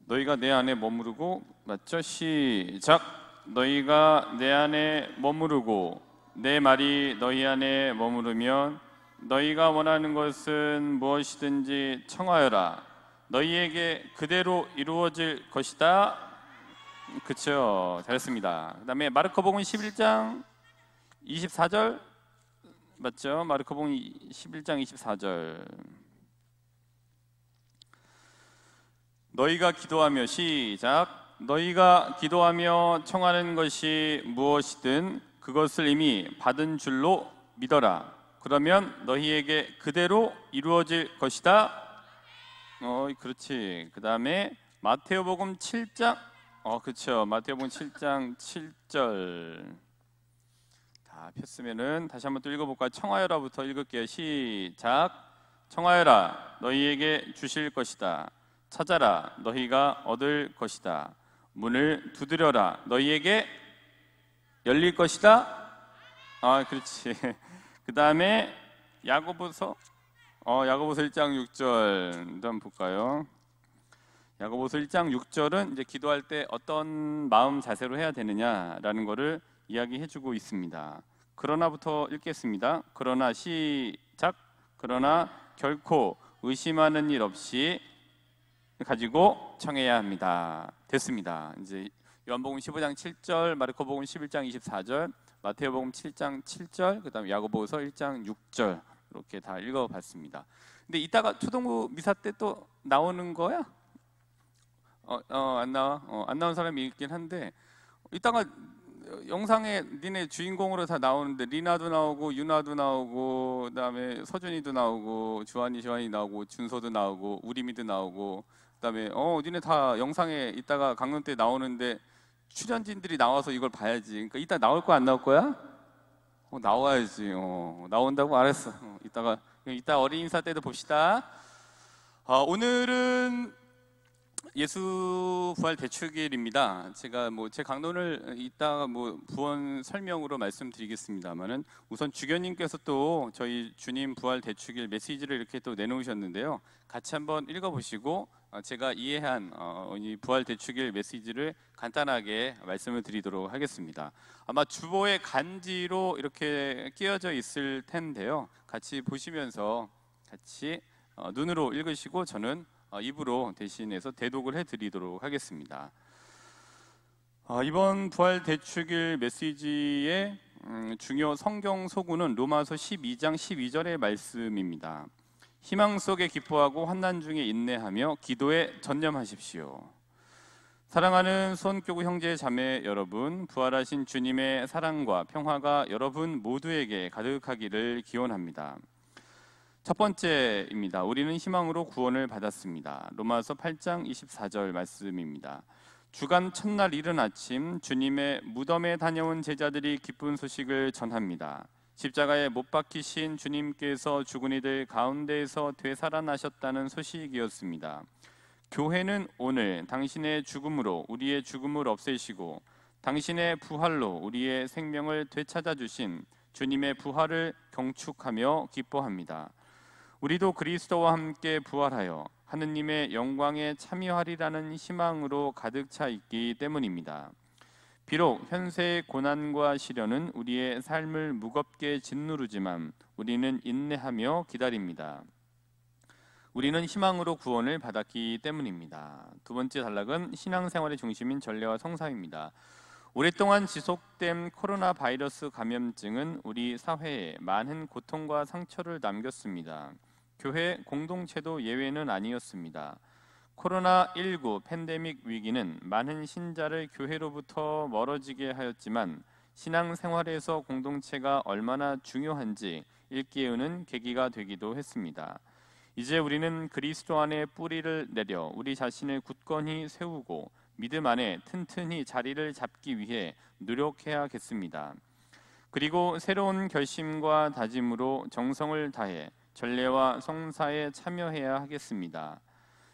너희가 내 안에 머무르고, 맞죠? 시작. 너희가 내 안에 머무르고 내 말이 너희 안에 머무르면 너희가 원하는 것은 무엇이든지 청하여라. 너희에게 그대로 이루어질 것이다. 그쵸? 잘했습니다. 그 다음에 마르코복음 11장 24절 맞죠? 마르코복음 11장 24절. 너희가 기도하며 시작. 너희가 기도하며 청하는 것이 무엇이든 그것을 이미 받은 줄로 믿어라. 그러면 너희에게 그대로 이루어질 것이다. 그렇지. 그 다음에 마테오복음 7장 그렇죠. 마테오복음 7장 7절. 다 폈으면은 다시 한번 또 읽어볼까요? 청하여라부터 읽을게요. 시작. 청하여라. 너희에게 주실 것이다. 찾아라. 너희가 얻을 것이다. 문을 두드려라. 너희에게 열릴 것이다. 그렇지. 그 다음에 야고보서 1장 6절 한번 볼까요? 야고보서 1장 6절은 이제 기도할 때 어떤 마음 자세로 해야 되느냐라는 것을 이야기해주고 있습니다. 그러나부터 읽겠습니다. 그러나 시작. 그러나 결코 의심하는 일 없이 가지고 청해야 합니다. 됐습니다. 이제 요한복음 15장 7절, 마르코복음 11장 24절, 마테오복음 7장 7절, 그다음에 야고보서 1장 6절 이렇게 다 읽어봤습니다. 근데 이따가 초등부 미사 때 또 나오는 거야? 안 나와? 안 나온 사람이 있긴 한데 이따가 영상에 니네 주인공으로 다 나오는데 리나도 나오고 유나도 나오고 그다음에 서준이도 나오고 주한이 나오고 준서도 나오고 우리미도 나오고 그다음에 니네 다 영상에 이따가 강론 때 나오는데 출연진들이 나와서 이걸 봐야지. 그러니까 이따 나올 거야 안 나올 거야? 나와야지. 나온다고 알았어. 이따 어린 인사 때도 봅시다. 오늘은 예수 부활 대축일입니다. 제가 제 강론을 이따가 부언 설명으로 말씀드리겠습니다만은 우선 주교님께서 또 저희 주님 부활 대축일 메시지를 이렇게 또 내놓으셨는데요. 같이 한번 읽어보시고 제가 이해한 이 부활 대축일 메시지를 간단하게 말씀을 드리도록 하겠습니다. 아마 주보에 간지로 이렇게 끼어져 있을 텐데요. 같이 보시면서 같이 눈으로 읽으시고 저는 입으로 대신해서 대독을 해드리도록 하겠습니다. 이번 부활 대축일 메시지의 중요 성경 소구는 로마서 12장 12절의 말씀입니다. 희망 속에 기뻐하고 환난 중에 인내하며 기도에 전념하십시오. 사랑하는 손교구 형제 자매 여러분, 부활하신 주님의 사랑과 평화가 여러분 모두에게 가득하기를 기원합니다. 첫 번째입니다. 우리는 희망으로 구원을 받았습니다. 로마서 8장 24절 말씀입니다. 주간 첫날 이른 아침 주님의 무덤에 다녀온 제자들이 기쁜 소식을 전합니다. 십자가에 못 박히신 주님께서 죽은 이들 가운데에서 되살아나셨다는 소식이었습니다. 교회는 오늘 당신의 죽음으로 우리의 죽음을 없애시고 당신의 부활로 우리의 생명을 되찾아 주신 주님의 부활을 경축하며 기뻐합니다. 우리도 그리스도와 함께 부활하여 하느님의 영광에 참여하리라는 희망으로 가득 차 있기 때문입니다. 비록 현세의 고난과 시련은 우리의 삶을 무겁게 짓누르지만 우리는 인내하며 기다립니다. 우리는 희망으로 구원을 받았기 때문입니다. 두 번째 단락은 신앙생활의 중심인 전례와 성사입니다. 오랫동안 지속된 코로나 바이러스 감염증은 우리 사회에 많은 고통과 상처를 남겼습니다. 교회 공동체도 예외는 아니었습니다. 코로나19 팬데믹 위기는 많은 신자를 교회로부터 멀어지게 하였지만 신앙생활에서 공동체가 얼마나 중요한지 일깨우는 계기가 되기도 했습니다. 이제 우리는 그리스도 안에 뿌리를 내려 우리 자신을 굳건히 세우고 믿음 안에 튼튼히 자리를 잡기 위해 노력해야겠습니다. 그리고 새로운 결심과 다짐으로 정성을 다해 전례와 성사에 참여해야 하겠습니다.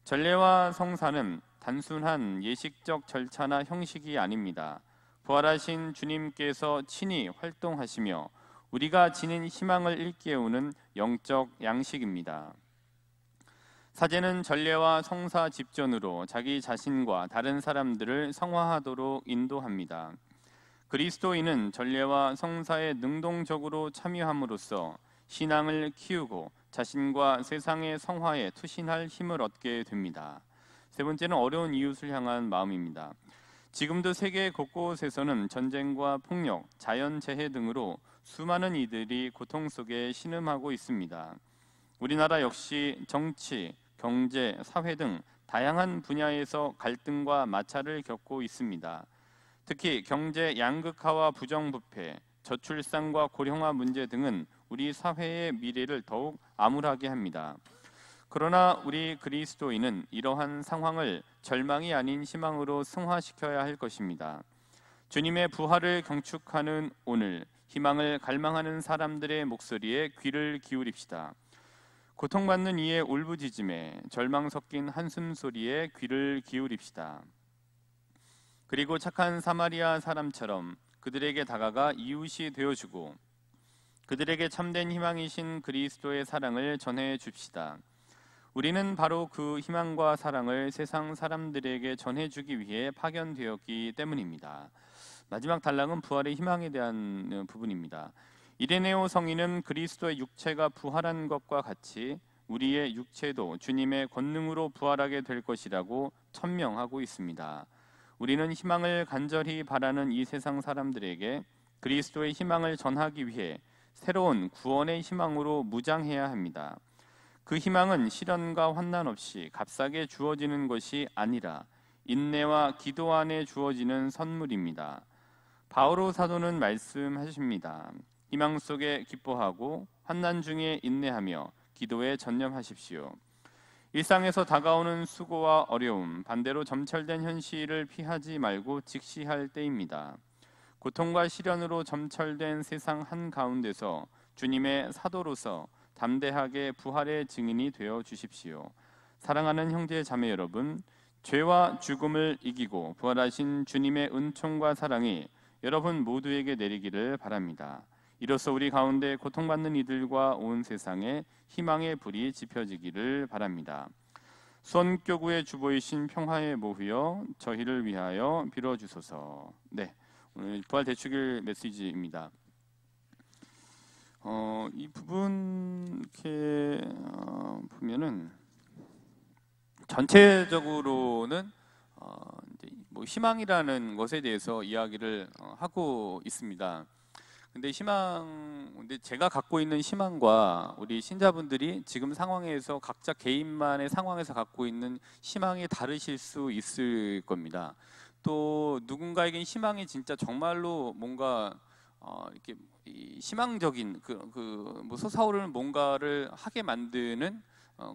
전례와 성사는 단순한 예식적 절차나 형식이 아닙니다. 부활하신 주님께서 친히 활동하시며 우리가 지닌 희망을 일깨우는 영적 양식입니다. 사제는 전례와 성사 집전으로 자기 자신과 다른 사람들을 성화하도록 인도합니다. 그리스도인은 전례와 성사에 능동적으로 참여함으로써 신앙을 키우고 자신과 세상의 성화에 투신할 힘을 얻게 됩니다. 세 번째는 어려운 이웃을 향한 마음입니다. 지금도 세계 곳곳에서는 전쟁과 폭력, 자연재해 등으로 수많은 이들이 고통 속에 신음하고 있습니다. 우리나라 역시 정치, 경제, 사회 등 다양한 분야에서 갈등과 마찰을 겪고 있습니다. 특히 경제 양극화와 부정부패, 저출산과 고령화 문제 등은 우리 사회의 미래를 더욱 암울하게 합니다. 그러나 우리 그리스도인은 이러한 상황을 절망이 아닌 희망으로 승화시켜야 할 것입니다. 주님의 부활을 경축하는 오늘, 희망을 갈망하는 사람들의 목소리에 귀를 기울입시다. 고통받는 이의 울부짖음에 절망 섞인 한숨 소리에 귀를 기울입시다. 그리고 착한 사마리아 사람처럼 그들에게 다가가 이웃이 되어주고 그들에게 참된 희망이신 그리스도의 사랑을 전해 줍시다. 우리는 바로 그 희망과 사랑을 세상 사람들에게 전해주기 위해 파견되었기 때문입니다. 마지막 단락은 부활의 희망에 대한 부분입니다. 이레네오 성인은 그리스도의 육체가 부활한 것과 같이 우리의 육체도 주님의 권능으로 부활하게 될 것이라고 천명하고 있습니다. 우리는 희망을 간절히 바라는 이 세상 사람들에게 그리스도의 희망을 전하기 위해 새로운 구원의 희망으로 무장해야 합니다. 그 희망은 시련과 환난 없이 값싸게 주어지는 것이 아니라 인내와 기도 안에 주어지는 선물입니다. 바오로 사도는 말씀하십니다. 희망 속에 기뻐하고 환난 중에 인내하며 기도에 전념하십시오. 일상에서 다가오는 수고와 어려움, 반대로 점철된 현실을 피하지 말고 직시할 때입니다. 고통과 시련으로 점철된 세상 한가운데서 주님의 사도로서 담대하게 부활의 증인이 되어 주십시오. 사랑하는 형제 자매 여러분, 죄와 죽음을 이기고 부활하신 주님의 은총과 사랑이 여러분 모두에게 내리기를 바랍니다. 이로써 우리 가운데 고통받는 이들과 온 세상에 희망의 불이 지펴지기를 바랍니다. 수원교구의 주보이신 평화의 모후여 저희를 위하여 빌어주소서. 네, 오늘 부활 대축일 메시지입니다. 이 부분 이렇게 보면은 전체적으로는 이제 뭐 희망이라는 것에 대해서 이야기를 하고 있습니다. 근데 제가 갖고 있는 희망과 우리 신자분들이 지금 상황에서 각자 개인만의 상황에서 갖고 있는 희망이 다르실 수 있을 겁니다. 또 누군가에겐 희망이 진짜 정말로 뭔가 이렇게 희망적인 뭐 솟아오르는 뭔가를 하게 만드는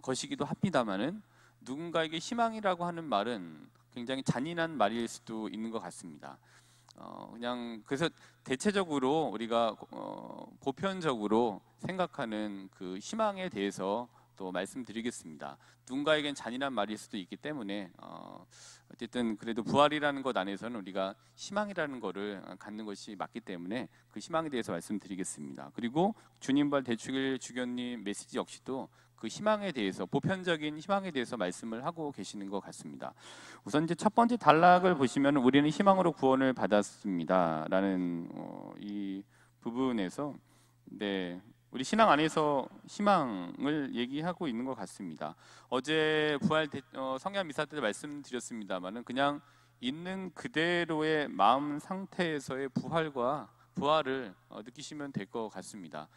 것이기도 합니다만은 누군가에게 희망이라고 하는 말은 굉장히 잔인한 말일 수도 있는 것 같습니다. 그냥 그래서 대체적으로 우리가 보편적으로 생각하는 그 희망에 대해서 또 말씀드리겠습니다. 누군가에겐 잔인한 말일 수도 있기 때문에 어쨌든 그래도 부활이라는 것 안에서는 우리가 희망이라는 것을 갖는 것이 맞기 때문에 그 희망에 대해서 말씀드리겠습니다. 그리고 주님발 대축일 주교님 메시지 역시도 그 희망에 대해서 보편적인 희망에 대해서 말씀을 하고 계시는 것 같습니다. 우선 이제 첫 번째 단락을 보시면 우리는 희망으로 구원을 받았습니다라는 이 부분에서 우리 신앙 안에서 희망을 얘기하고 있는 것 같습니다. 어제 부활 성냥 미사 때 말씀드렸습니다만은 그냥 있는 그대로의 마음 상태에서의 부활을 느끼시면 될 것 같습니다.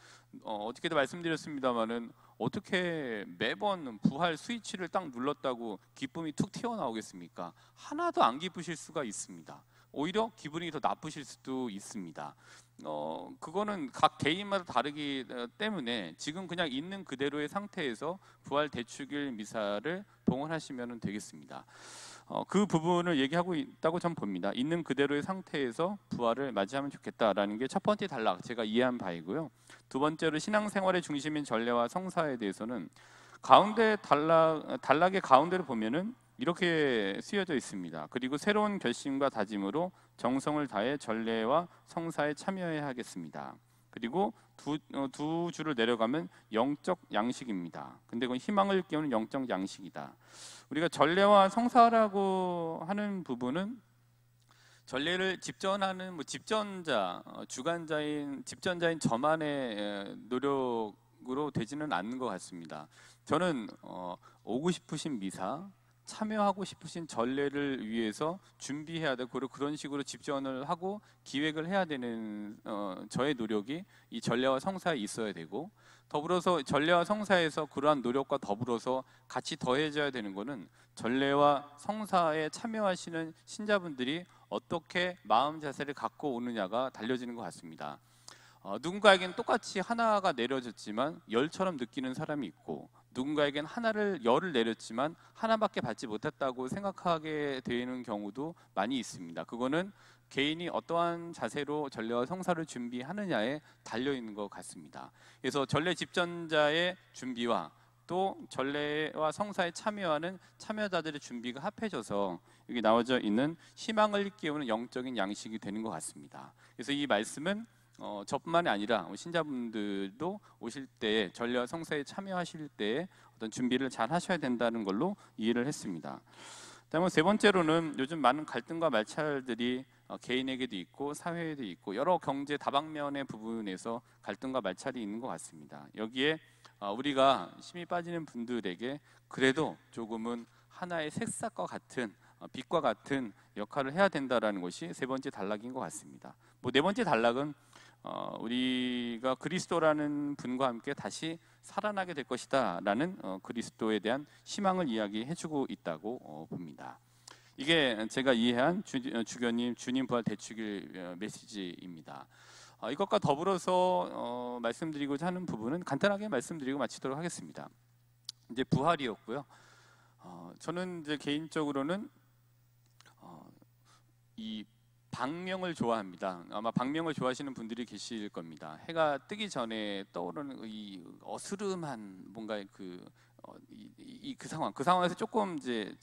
어저께도 말씀드렸습니다만은 어떻게 매번 부활 스위치를 딱 눌렀다고 기쁨이 툭 튀어나오겠습니까? 하나도 안 기쁘실 수가 있습니다. 오히려 기분이 더 나쁘실 수도 있습니다. 그거는 각 개인마다 다르기 때문에 지금 그냥 있는 그대로의 상태에서 부활 대축일 미사를 봉헌하시면 되겠습니다. 그 부분을 얘기하고 있다고 저는 봅니다. 있는 그대로의 상태에서 부활을 맞이하면 좋겠다라는 게 첫 번째 단락, 제가 이해한 바이고요. 두 번째로 신앙생활의 중심인 전례와 성사에 대해서는 가운데 단락의 가운데를 보면은 이렇게 쓰여져 있습니다. 그리고 새로운 결심과 다짐으로 정성을 다해 전례와 성사에 참여해야 하겠습니다. 그리고 두 줄을 내려가면 영적 양식입니다. 근데 그건 희망을 깨우는 영적 양식이다. 우리가 전례와 성사라고 하는 부분은 전례를 집전하는 집전자, 집전자인 저만의 노력으로 되지는 않는 것 같습니다. 저는 오고 싶으신 미사, 참여하고 싶으신 전례를 위해서 준비해야 되고 그런 식으로 집전을 하고 기획을 해야 되는 저의 노력이 이 전례와 성사에 있어야 되고, 더불어서 전례와 성사에서 그러한 노력과 더불어서 같이 더해져야 되는 것은 전례와 성사에 참여하시는 신자분들이 어떻게 마음 자세를 갖고 오느냐가 달려지는 것 같습니다. 누군가에겐 똑같이 하나가 내려졌지만 열처럼 느끼는 사람이 있고, 누군가에겐 열을 내렸지만 하나밖에 받지 못했다고 생각하게 되는 경우도 많이 있습니다. 그거는 개인이 어떠한 자세로 전례와 성사를 준비하느냐에 달려 있는 것 같습니다. 그래서 전례 집전자의 준비와 또 전례와 성사에 참여하는 참여자들의 준비가 합해져서 여기 나와져 있는 희망을 깨우는 영적인 양식이 되는 것 같습니다. 그래서 이 말씀은 저뿐만이 아니라 신자분들도 오실 때 전례와 성사에 참여하실 때 어떤 준비를 잘 하셔야 된다는 걸로 이해를 했습니다. 다음은 세 번째로는 요즘 많은 갈등과 마찰들이 개인에게도 있고 사회에도 있고 여러 경제 다방면의 부분에서 갈등과 마찰이 있는 것 같습니다. 여기에 우리가 힘이 빠지는 분들에게 그래도 조금은 하나의 새싹과 같은 빛과 같은 역할을 해야 된다라는 것이 세 번째 단락인 것 같습니다. 네 번째 단락은 우리가 그리스도라는 분과 함께 다시 살아나게 될 것이다 라는 그리스도에 대한 희망을 이야기해주고 있다고 봅니다. 이게 제가 이해한 주교님 주님 부활 대축일 메시지입니다. 이것과 더불어서 말씀드리고자 하는 부분은 간단하게 말씀드리고 마치도록 하겠습니다. 이제 부활이었고요. 저는 이제 개인적으로는 이 방명을 좋아합니다. 아마 방명을 좋아하시는 분들이 계실 겁니다. 해가 뜨기 전에 떠오르는 이 어스름한 뭔가 그 상황에서 조금 이제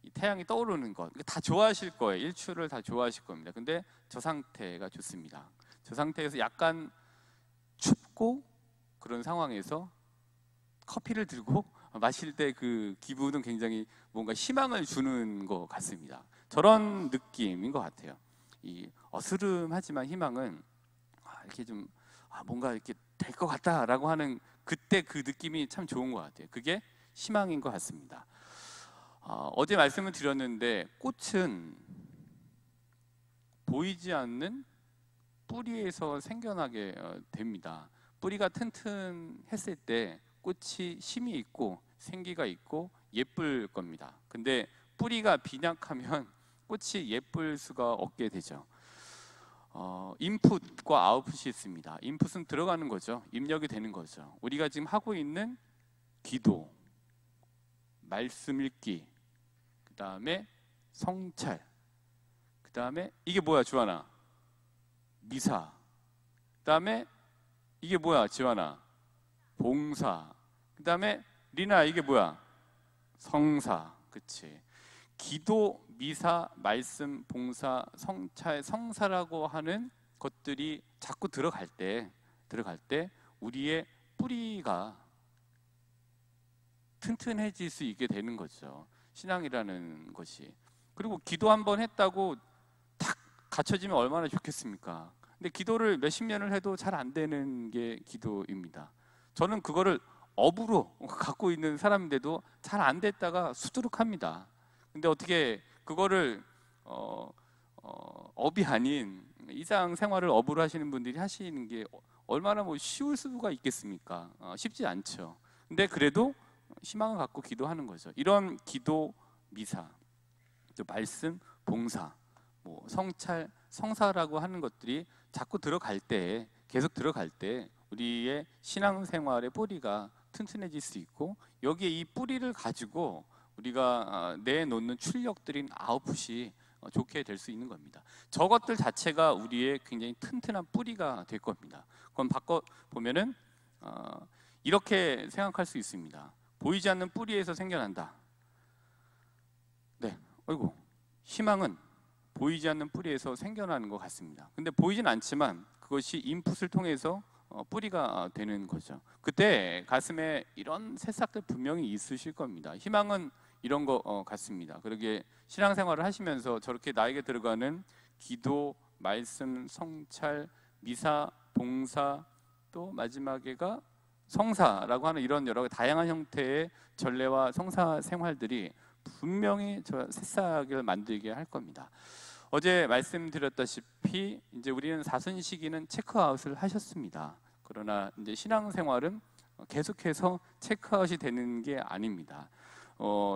이 태양이 떠오르는 것 다 좋아하실 거예요. 일출을 다 좋아하실 겁니다. 근데 저 상태가 좋습니다. 저 상태에서 약간 춥고 그런 상황에서 커피를 들고 마실 때 그 기분은 굉장히 뭔가 희망을 주는 것 같습니다. 저런 느낌인 것 같아요. 이 어스름하지만 희망은 이렇게 좀 뭔가 이렇게 될 것 같다라고 하는 그때 그 느낌이 참 좋은 것 같아요. 그게 희망인 것 같습니다. 어제 말씀을 드렸는데 꽃은 보이지 않는 뿌리에서 생겨나게 됩니다. 뿌리가 튼튼했을 때 꽃이 힘이 있고 생기가 있고 예쁠 겁니다. 근데 뿌리가 빈약하면 꽃이 예쁠 수가 없게 되죠. 인풋과 아웃풋이 있습니다. 인풋은 들어가는 거죠. 입력이 되는 거죠. 우리가 지금 하고 있는 기도, 말씀 읽기, 그 다음에 성찰, 그 다음에 이게 뭐야 주하나? 미사. 그 다음에 이게 뭐야 지하나? 봉사. 그 다음에 리나 이게 뭐야? 성사. 그치? 기도, 미사, 말씀, 봉사, 성찰, 성사라고 하는 것들이 자꾸 들어갈 때 우리의 뿌리가 튼튼해질 수 있게 되는 거죠. 신앙이라는 것이. 그리고 기도 한번 했다고 탁 갖춰지면 얼마나 좋겠습니까? 근데 기도를 몇십 년을 해도 잘 안 되는 게 기도입니다. 저는 그거를 업으로 갖고 있는 사람인데도 잘 안 됐다가 수두룩합니다. 근데 어떻게 그거를 업이 아닌 일상 생활을 업으로 하시는 분들이 하시는 게 얼마나 쉬울 수가 있겠습니까? 쉽지 않죠. 근데 그래도 희망을 갖고 기도하는 거죠. 이런 기도, 미사, 또 말씀, 봉사, 성찰, 성사라고 하는 것들이 자꾸 계속 들어갈 때 우리의 신앙생활의 뿌리가 튼튼해질 수 있고, 여기에 이 뿌리를 가지고 우리가 내놓는 출력들인 아웃풋이 좋게 될 수 있는 겁니다. 저것들 자체가 우리의 굉장히 튼튼한 뿌리가 될 겁니다. 그럼 바꿔 보면은 이렇게 생각할 수 있습니다. 보이지 않는 뿌리에서 생겨난다. 네, 희망은 보이지 않는 뿌리에서 생겨나는 것 같습니다. 근데 보이진 않지만 그것이 인풋을 통해서 뿌리가 되는 거죠. 그때 가슴에 이런 새싹들 분명히 있으실 겁니다. 희망은 이런 거 같습니다. 그러게 신앙생활을 하시면서 저렇게 나에게 들어가는 기도, 말씀, 성찰, 미사, 봉사, 또 마지막에가 성사라고 하는 이런 여러 다양한 형태의 전례와 성사 생활들이 분명히 저 새싹을 만들게 할 겁니다. 어제 말씀드렸다시피 이제 우리는 사순 시기는 체크아웃을 하셨습니다. 그러나 이제 신앙생활은 계속해서 체크아웃이 되는 게 아닙니다.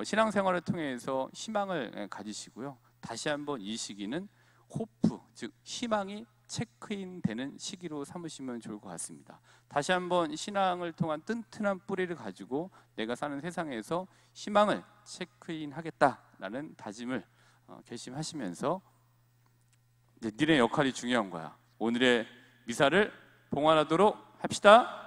신앙생활을 통해서 희망을 가지시고요. 다시 한번 이 시기는 호프, 즉 희망이 체크인 되는 시기로 삼으시면 좋을 것 같습니다. 다시 한번 신앙을 통한 튼튼한 뿌리를 가지고 내가 사는 세상에서 희망을 체크인 하겠다라는 다짐을 결심하시면서 이제 니네 역할이 중요한 거야. 오늘의 미사를 봉헌하도록 합시다.